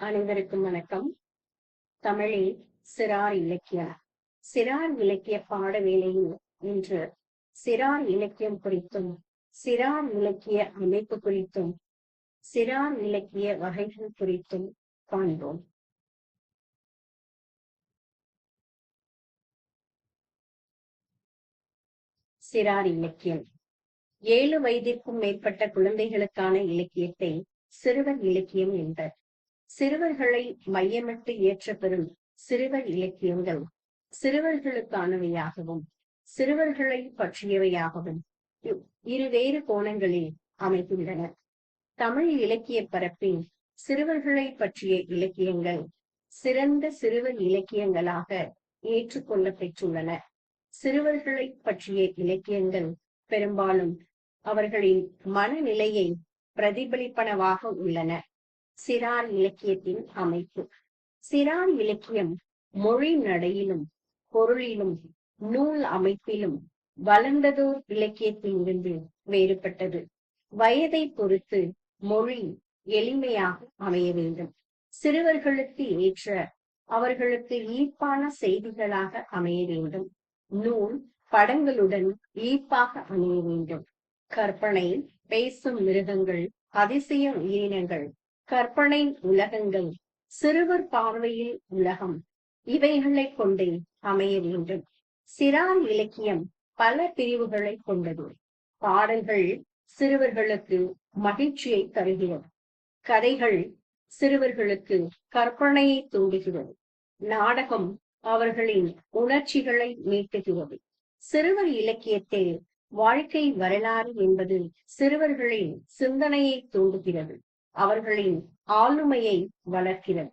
அனைவருக்கும் வணக்கம். தமிழில் சிறார் இலக்கியம். சிறார் இலக்கிய பாட வேளையில் இன்று சிறார் இலக்கியம் குறித்தும், சிறார் இலக்கிய அமைப்பு குறித்தும், சிறார் இலக்கிய வகைகள் குறித்தும் காண்போம். சிறார் இலக்கியம் 7 வயதிற்கும் மேற்பட்ட குழந்தைகளுக்கான இலக்கியத்தை சிறுவர் இலக்கியம் என்பர். சிறுவர்களை மையமிட்டு இயற்றப்பெறும் சிறுவர் இலக்கியங்கள் சிறுவர்களுக்கானவையாகவும் சிறுவர்களை பற்றியவையாகவும் இருவேறு கோணங்களில் அமைந்துள்ளன. தமிழ் இலக்கிய பரப்பில் சிறுவர்களை பற்றிய இலக்கியங்கள் சிறந்த சிறுவர் இலக்கியங்களாக ஏற்றுக்கொள்ள பெற்றுள்ளன. சிறுவர்களை பற்றிய இலக்கியங்கள் பெரும்பாலும் அவர்களின் மனநிலையை பிரதிபலிப்பனவாக உள்ளன. சிறார் இலக்கியத்தின் அமைப்பு. சிறார் இலக்கியம் மொழி நடையிலும் பொருளிலும் நூல் அமைப்பிலும் வளர்ந்ததோர் இலக்கியத்திலிருந்து வேறுபட்டது. வயதை பொறுத்து மொழி எளிமையாக அமைய வேண்டும். சிறுவர்களுக்கு ஏற்ற அவர்களுக்கு ஈர்ப்பான செய்திகளாக அமைய வேண்டும். நூல் படங்களுடன் ஈர்ப்பாக அமைய வேண்டும். கற்பனை, பேசும் மிருகங்கள், அதிசய உயிரினங்கள், கற்பனை உலகங்கள், சிறுவர் பார்வையில் உலகம், இவைகளை கொண்டே அமைய வேண்டும். சிறார் இலக்கியம் பல பிரிவுகளை கொண்டது. பாடல்கள் சிறுவர்களுக்கு மகிழ்ச்சியை தருகிறது. கதைகள் சிறுவர்களுக்கு கற்பனையை தூண்டுகிறது. நாடகம் அவர்களின் உணர்ச்சிகளை மீட்டுகிறது. சிறுவர் இலக்கியத்தில் வாழ்க்கை வரலாறு என்பது சிறுவர்களின் சிந்தனையை தூண்டுகிறது, அவர்களின் ஆளுமையை வளர்க்கிறது.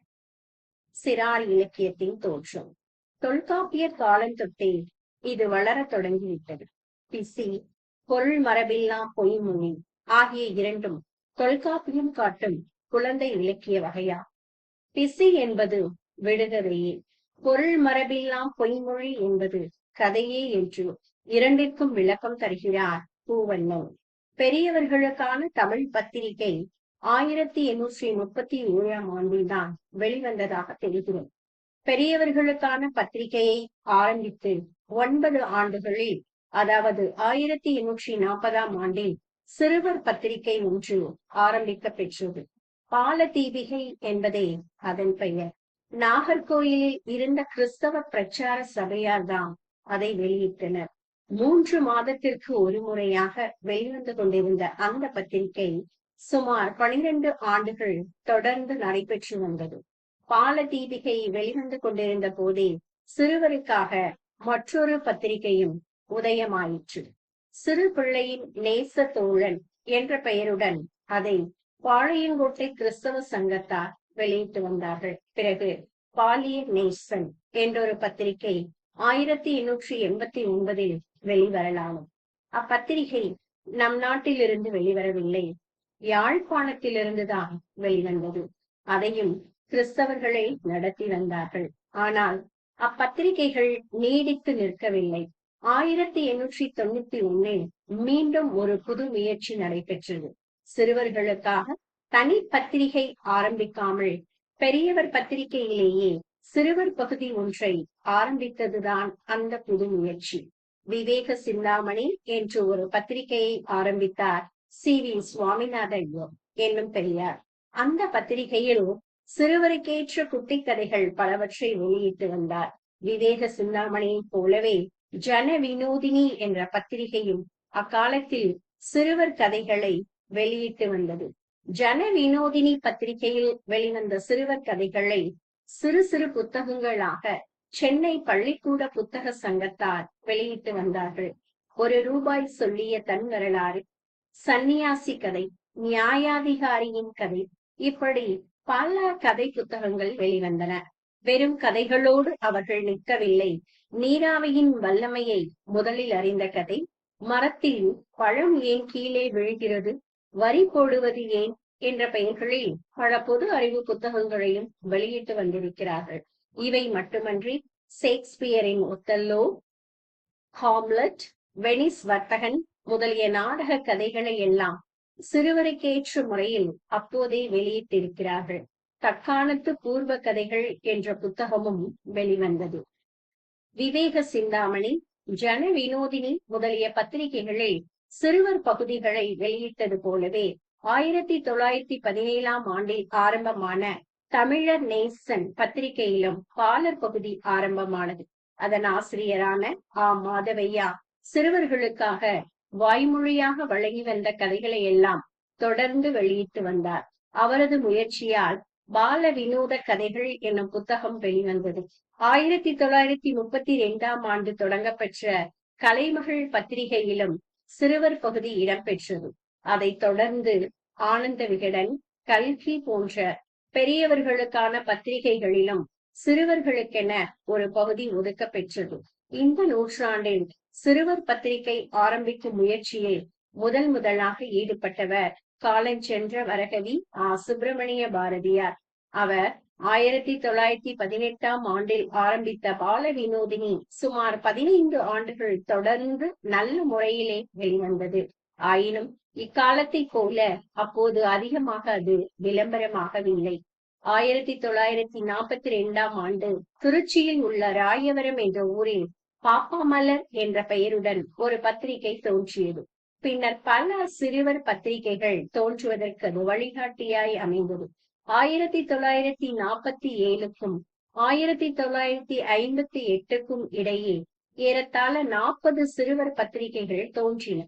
சிறார் இலக்கியத்தின் தோற்றம். தொல்காப்பியர் காலம் தொட்டே இது வளரத் தொடங்கிவிட்டது. பிசி, பொருள் மரபில்லா பொய்மொழி ஆகிய இரண்டும் தொல்காப்பியம் காட்டும் குழந்தை இலக்கிய வகையா. பிசி என்பது விடுகதையே, பொருள் மரபில்லாம் பொய்மொழி என்பது கதையே என்று இரண்டிற்கும் விளக்கம் தருகிறார் பூவண்ணன். பெரியவர்களுக்கான தமிழ் பத்திரிகை 1837 தான் வெளிவந்ததாக தெரிகிறது. பெரியவர்களுக்கான பத்திரிகையை ஆரம்பித்து 9 ஆண்டுகளில், அதாவது 1840 சிறுவர் பத்திரிகை ஒன்று ஆரம்பிக்க பெற்றது. பாலதீபிகை என்பதே அதன் பெயர். நாகர்கோயிலில் இருந்த கிறிஸ்தவ பிரச்சார சபையார்தான் அதை வெளியிட்டனர். 3 மாதத்திற்கு ஒரு முறையாக வெளிவந்து கொண்டிருந்த அந்த பத்திரிகை சுமார் 12 ஆண்டுகள் தொடர்ந்து நடைபெற்று வந்தது. பாலதீபிகை வெளிவந்து கொண்டிருந்த போதே சிறுவருக்காக மற்றொரு பத்திரிகையும் உதயமாயிற்று. சிறு பிள்ளையின் நேச தோழன் என்ற பெயருடன் அதை பாளையங்கோட்டை கிறிஸ்தவ சங்கத்தார் வெளியிட்டு வந்தார்கள். பிறகு பாலிய நேசன் என்றொரு பத்திரிகை 1889 வெளிவரலானது. அப்பத்திரிகை நம் நாட்டிலிருந்து வெளிவரவில்லை, யாழ்ப்பாணத்திலிருந்துதான் வெளிவந்தது. அதையும் கிறிஸ்தவர்களை நடத்தி வந்தார்கள். ஆனால் அப்பத்திரிகைகள் நீடித்து நிற்கவில்லை. 1891 மீண்டும் ஒரு புது முயற்சி நடைபெற்றது. சிறுவர்களுக்காக தனி பத்திரிகை ஆரம்பிக்காமல் பெரியவர் பத்திரிகையிலேயே சிறுவர் பகுதி ஒன்றை ஆரம்பித்ததுதான் அந்த புது முயற்சி. விவேக சிந்தாமணி என்று ஒரு பத்திரிகையை ஆரம்பித்தார் சி.வி. சுவாமிநாதன் என்னும் பெரியார். அந்த பத்திரிகையில் சிறுவருக்கேற்ற குட்டி கதைகள் பலவற்றை வெளியிட்டு வந்தார். விவேக சிந்தாமணியை போலவே ஜன வினோதினி என்ற பத்திரிகையும் அக்காலத்தில் சிறுவர் கதைகளை வெளியிட்டு வந்தது. ஜன வினோதினி பத்திரிகையில் வெளிவந்த சிறுவர் கதைகளை சிறு சிறு புத்தகங்களாக சென்னை பள்ளிக்கூட புத்தக சங்கத்தார் வெளியிட்டு வந்தார்கள். 1 ரூபாய் சொல்லிய தன் வரலாறு, சன்னியாசி கதை, நியாயாதிகாரியின் கதை, இப்படி பல கதை புத்தகங்கள் வெளிவந்தன. வெறும் கதைகளோடு அவர்கள் நிற்கவில்லை. நீராவியின் வல்லமையை முதலில் அறிந்த கதை, மரத்தில் பழம் ஏன் கீழே விழுகிறது, வரி போடுவது ஏன் என்ற பெயர்களில் பல பொது அறிவு புத்தகங்களையும் வெளியிட்டு வந்திருக்கிறார்கள். இவை மட்டுமன்றி ஷேக்ஸ்பியரின் ஒத்தல்லோ, ஹாம்லெட், வெனிஸ் வர்த்தகன் முதலிய நாடக கதைகளை எல்லாம் சிறுவருக்கேற்ற முறையில் அப்போதே வெளியிட்டிருக்கிறார்கள். தக்காணத்து பூர்வ கதைகள் என்ற புத்தகமும் வெளிவந்தது. விவேக சிந்தாமணி, ஜன வினோதினி முதலிய பத்திரிகைகளில் சிறுவர் பகுதிகளை வெளியிட்டது போலவே 1917ஆம் ஆண்டில் ஆரம்பமான தமிழர் நேசன் பத்திரிகையிலும் பாலர் பகுதி ஆரம்பமானது. அதன் ஆசிரியரான மாதவையா சிறுவர்களுக்காக வாய்மொழியாக வழங்கி வந்த கதைகளை எல்லாம் தொடர்ந்து வெளியிட்டு வந்தார். அவரது முயற்சியால் பால வினோத கதைகள் என்னும் புத்தகம் வெளிவந்தது. 1932ஆம் ஆண்டு தொடங்கப்பெற்ற கலைமகள் பத்திரிகையிலும் சிறுவர் பகுதி இடம்பெற்றது. அதைத் தொடர்ந்து ஆனந்த விகடன், கல்கி போன்ற பெரியவர்களுக்கான பத்திரிகைகளிலும் சிறுவர்களுக்கென ஒரு பகுதி ஒதுக்க பெற்றது. இந்த நூற்றாண்டில் சிறுவர் பத்திரிகை ஆரம்பிக்கும் முயற்சியில் முதலாக ஈடுபட்டவர் காலஞ்சென்ற வரகவி சுப்பிரமணிய பாரதியார். அவர் 1918ஆம் ஆண்டில் ஆரம்பித்த பால வினோதினி சுமார் 15 ஆண்டுகள் தொடர்ந்து நல்ல முறையிலே வெளிவந்தது. ஆயினும் இக்காலத்தை போல அப்போது அதிகமாக அது விளம்பரமாகவில்லை. 1942ஆம் ஆண்டு திருச்சியில் உள்ள ராயவரம் என்ற ஊரில் பாப்பாமலர் என்ற பெயருடன் ஒரு பத்திரிகை தோன்றியது. பின்னர் பல சிறுவர் பத்திரிகைகள் தோன்றுவதற்கு அது வழிகாட்டியாய் அமைந்தது. 1947க்கும் 1958க்கும் இடையே ஏறத்தாழ 40 சிறுவர் பத்திரிகைகள் தோன்றின.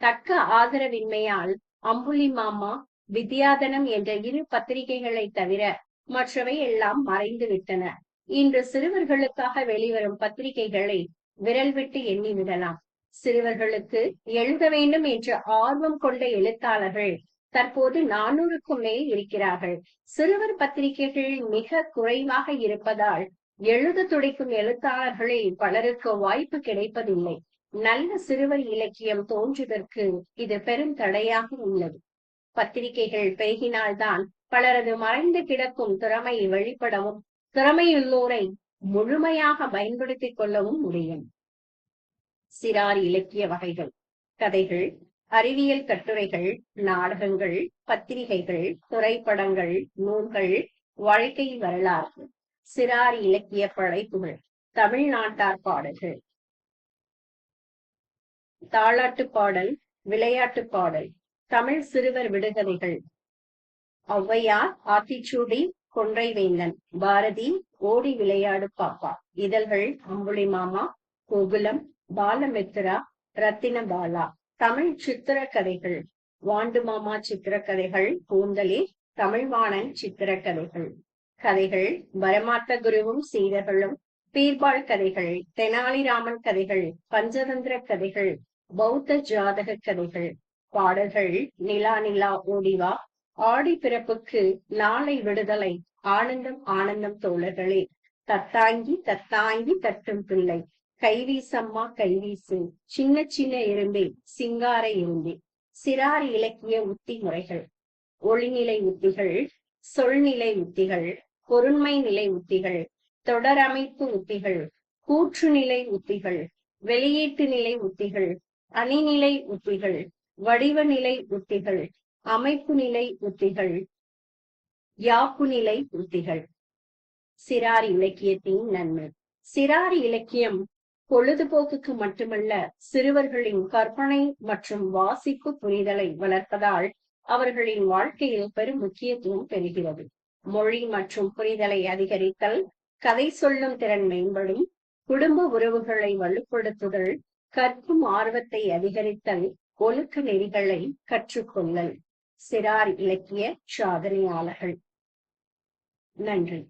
தக்க ஆதரவின்மையால் அம்புலி மாமா, வித்யாதனம் என்ற 2 பத்திரிகைகளை தவிர மற்றவை எல்லாம் மறைந்து விட்டன. இன்று சிறுவர்களுக்காக வெளிவரும் பத்திரிகைகளை விரல் விட்டு எண்ணிவிடலாம். சிறுவர்களுக்கு எழுத வேண்டும் என்ற ஆர்வம் கொண்ட எழுத்தாளர்கள் தற்போது 400க்கும் மேல் இருக்கிறார்கள். சிறுவர் பத்திரிகைகள் மிக குறைவாக இருப்பதால் எழுத துடிக்கும் எழுத்தாளர்களில் பலருக்கு வாய்ப்பு கிடைப்பதில்லை. நல்ல சிறுவர் இலக்கியம் தோன்றுவதற்கு இது பெரும் தடையாக உள்ளது. பத்திரிகைகள் பெருகினால்தான் பலரது மறைந்து கிடக்கும் திறமை வெளிப்படவும், திறமையுள்ளோரை முழுமையாக பயன்படுத்திக் கொள்ளவும் முடியும். சிறார் இலக்கிய வகைகள்: கதைகள், அறிவியல் கட்டுரைகள், நாடகங்கள், பத்திரிகைகள், திரைப்படங்கள், நூல்கள், வாழ்க்கை வரலாறு. சிறார் இலக்கிய படைப்புகள்: தமிழ்நாட்டார் பாடல்கள், தாலாட்டு பாடல், விளையாட்டு பாடல், தமிழ் சிறுவர் விடுகதைகள், ஔவையார், ஆத்திச்சூடி, கொன்றைவேந்தன், பாரதி, ஓடி விளையாடு பாப்பா. இதழ்கள்: அம்புலி மாமா, கோகுலம், பாலமித்ரா, ரத்தின பாலா. தமிழ் சித்திரக்கதைகள்: வாண்டுமாமா சித்திரக்கதைகள், கூந்தலில், தமிழ்வாணன் சித்திரக்கதைகள். கதைகள்: பரமார்த்த குருவும் சீடர்களும், பீர்பால் கதைகள், தெனாலிராமன் கதைகள், பஞ்சதந்திர கதைகள், பௌத்த ஜாதக கதைகள். பாடல்கள்: நிலா நிலா ஓடிவா, ஆடி பிறப்புக்கு நாளை விடுதலை, ஆனந்தம் ஆனந்தம் தோழர்களே, தத்தாங்கி தத்தாங்கி தட்டும் பிள்ளை, கைவீசம்மா கைவீசு, சின்ன சின்ன இரும்பே, சிங்கார இரும்பே. சிறார் இலக்கிய உத்தி முறைகள்: ஒளிநிலை உத்திகள், சொல்நிலை உத்திகள், பொருண்மை நிலை உத்திகள், தொடரமைப்பு உத்திகள், கூற்றுநிலை உத்திகள், வெளியீட்டு நிலை உத்திகள், அணிநிலை உத்திகள், வடிவநிலை உத்திகள், அமைப்பு நிலை உத்திகள், யாப்பு நிலை உத்திகள். சிறார் இலக்கியத்தின் நன்மை: சிறார் இலக்கியம் பொழுதுபோக்குக்கு மட்டுமல்ல, சிறுவர்களின் கற்பனை மற்றும் வாசிப்பு புரிதலை வளர்ப்பதால் அவர்களின் வாழ்க்கையில் பெரும் முக்கியத்துவம் பெறுகிறது. மொழி மற்றும் புரிதலை அதிகரித்தல், கதை சொல்லும் திறன் மேம்படும், குடும்ப உறவுகளை வலுப்படுத்துதல், கற்கும் ஆர்வத்தை அதிகரித்தல், ஒழுக்க நெறிகளை கற்றுக்கொள்ளல். சிறார் இலக்கிய சாதனையாளர்கள். நன்றி.